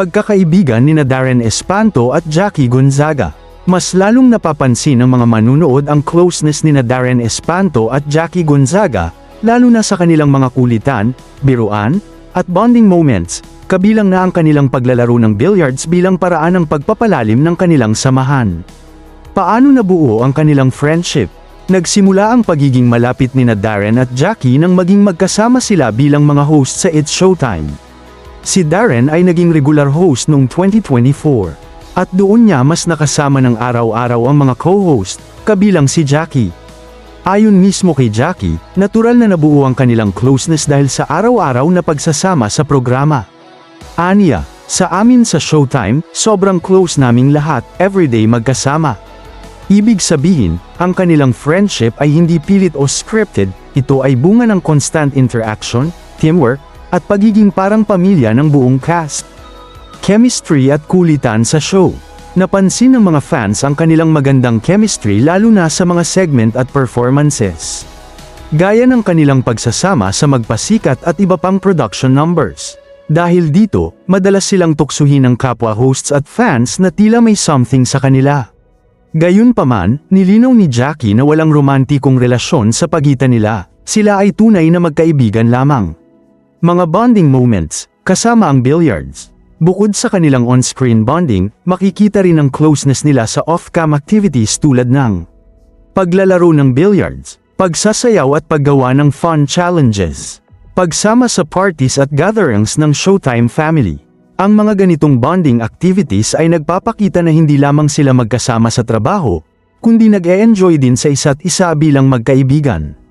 Pagkakaibigan nina Darren Espanto at Jackie Gonzaga. Mas lalong napapansin ng mga manunood ang closeness nina Darren Espanto at Jackie Gonzaga, lalo na sa kanilang mga kulitan, biruan, at bonding moments, kabilang na ang kanilang paglalaro ng billiards bilang paraan ng pagpapalalim ng kanilang samahan. Paano nabuo ang kanilang friendship? Nagsimula ang pagiging malapit nina Darren at Jackie nang maging magkasama sila bilang mga host sa It's Showtime. Si Darren ay naging regular host noong 2024. At doon niya mas nakasama ng araw-araw ang mga co-host, kabilang si Jackie. Ayon mismo kay Jackie, natural na nabuo ang kanilang closeness dahil sa araw-araw na pagsasama sa programa. Aniya, sa amin sa Showtime, sobrang close naming lahat, everyday magkasama. Ibig sabihin, ang kanilang friendship ay hindi pilit o scripted, ito ay bunga ng constant interaction, teamwork, at pagiging parang pamilya ng buong cast. Chemistry at kulitan sa show. Napansin ng mga fans ang kanilang magandang chemistry lalo na sa mga segment at performances. Gaya ng kanilang pagsasama sa magpasikat at iba pang production numbers. Dahil dito, madalas silang tuksuhin ng kapwa hosts at fans na tila may something sa kanila. Gayunpaman, nilinaw ni Jackie na walang romantikong relasyon sa pagitan nila, sila ay tunay na magkaibigan lamang. Mga bonding moments, kasama ang billiards. Bukod sa kanilang on-screen bonding, makikita rin ang closeness nila sa off-cam activities tulad ng paglalaro ng billiards, pagsasayaw at paggawa ng fun challenges, pagsama sa parties at gatherings ng Showtime family. Ang mga ganitong bonding activities ay nagpapakita na hindi lamang sila magkasama sa trabaho, kundi nag-e-enjoy din sa isa't isa bilang magkaibigan.